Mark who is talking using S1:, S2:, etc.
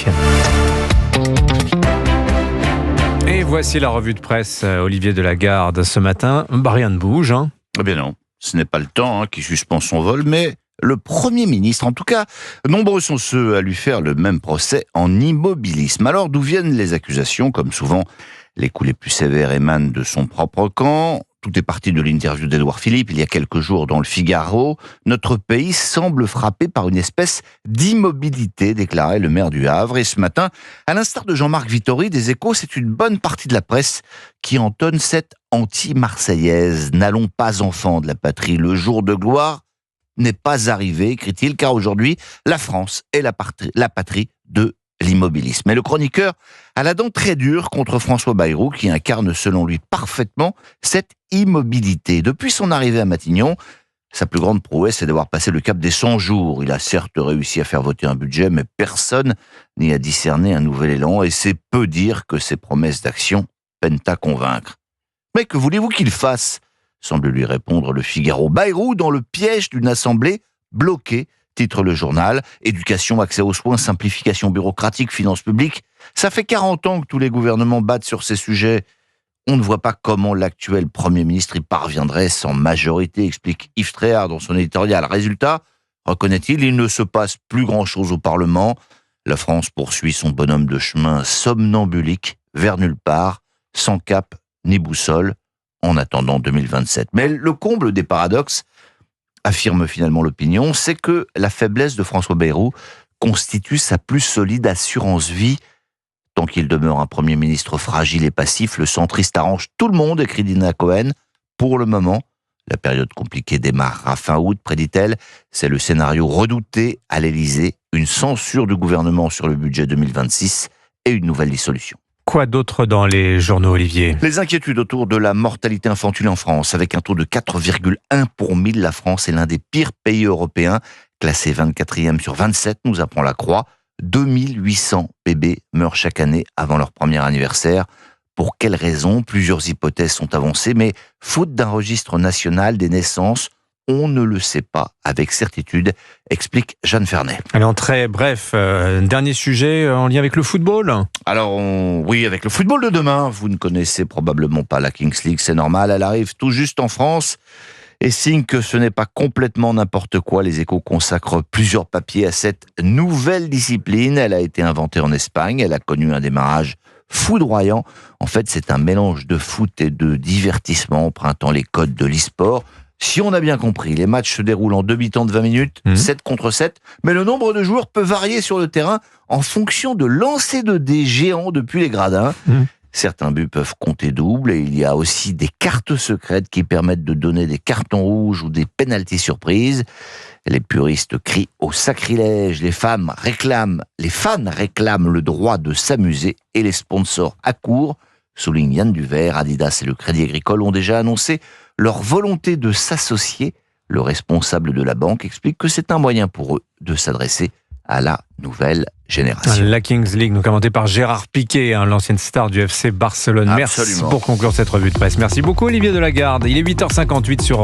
S1: week-end. Et voici la revue de presse, Olivier Delagarde. Ce matin, rien ne bouge.
S2: Eh bien non, ce n'est pas le temps qui suspend son vol, mais le Premier ministre. En tout cas, nombreux sont ceux à lui faire le même procès en immobilisme. Alors d'où viennent les accusations? Comme souvent, les coups les plus sévères émanent de son propre camp. Tout est parti de l'interview d'Édouard Philippe il y a quelques jours dans le Figaro. Notre pays semble frappé par une espèce d'immobilité, déclarait le maire du Havre. Et ce matin, à l'instar de Jean-Marc Vittori des Échos, c'est une bonne partie de la presse qui entonne cette anti-marseillaise. N'allons pas enfants de la patrie, le jour de gloire n'est pas arrivé, écrit-il, car aujourd'hui, la France est la patrie de l'immobilisme. Mais le chroniqueur a la dent très dure contre François Bayrou, qui incarne selon lui parfaitement cette immobilité. Depuis son arrivée à Matignon, sa plus grande prouesse est d'avoir passé le cap des 100 jours. Il a certes réussi à faire voter un budget, mais personne n'y a discerné un nouvel élan, et c'est peu dire que ses promesses d'action peinent à convaincre. Mais que voulez-vous qu'il fasse ? Semble lui répondre le Figaro. Bayrou dans le piège d'une assemblée bloquée, titre le journal. Éducation, accès aux soins, simplification bureaucratique, finances publiques. Ça fait 40 ans que tous les gouvernements battent sur ces sujets. On ne voit pas comment l'actuel Premier ministre y parviendrait sans majorité, explique Yves Tréhard dans son éditorial. Résultat, reconnaît-il, il ne se passe plus grand-chose au Parlement. La France poursuit son bonhomme de chemin somnambulique vers nulle part, sans cap ni boussole, en attendant 2027. Mais le comble des paradoxes, affirme finalement l'opinion, c'est que la faiblesse de François Bayrou constitue sa plus solide assurance vie. Tant qu'il demeure un Premier ministre fragile et passif, le centriste arrange tout le monde, écrit Dina Cohen. Pour le moment, la période compliquée démarrera fin août, prédit-elle. C'est le scénario redouté à l'Élysée, une censure du gouvernement sur le budget 2026 et une nouvelle dissolution.
S1: Quoi d'autre dans les journaux, Olivier ?
S2: Les inquiétudes autour de la mortalité infantile en France. Avec un taux de 4,1 pour 1000, la France est l'un des pires pays européens. Classé 24e sur 27, nous apprend la Croix. 2800 bébés meurent chaque année avant leur premier anniversaire. Pour quelles raisons ? Plusieurs hypothèses sont avancées, mais faute d'un registre national des naissances, on ne le sait pas avec certitude, explique Jeanne Fernet.
S1: Allez, en très bref, dernier sujet en lien avec le football.
S2: Alors, oui, avec le football de demain, vous ne connaissez probablement pas la Kings League, c'est normal, elle arrive tout juste en France. Et signe que ce n'est pas complètement n'importe quoi, les Échos consacrent plusieurs papiers à cette nouvelle discipline. Elle a été inventée en Espagne, elle a connu un démarrage foudroyant. En fait, c'est un mélange de foot et de divertissement empruntant les codes de l'e-sport. Si on a bien compris, les matchs se déroulent en 2 mi-temps de 20 minutes, 7 contre 7, mais le nombre de joueurs peut varier sur le terrain en fonction de lancer de dés géants depuis les gradins. Certains buts peuvent compter double et il y a aussi des cartes secrètes qui permettent de donner des cartons rouges ou des pénaltys surprises. Les puristes crient au sacrilège, les fans réclament le droit de s'amuser et les sponsors accourent, souligne Yann Duvert. Adidas et le Crédit Agricole ont déjà annoncé leur volonté de s'associer. Le responsable de la banque explique que c'est un moyen pour eux de s'adresser à la nouvelle génération.
S1: La Kings League, nous commentée par Gérard Piqué, l'ancienne star du FC Barcelone.
S2: Absolument.
S1: Merci pour conclure cette revue de presse. Merci beaucoup Olivier Delagarde. Il est 8h58 sur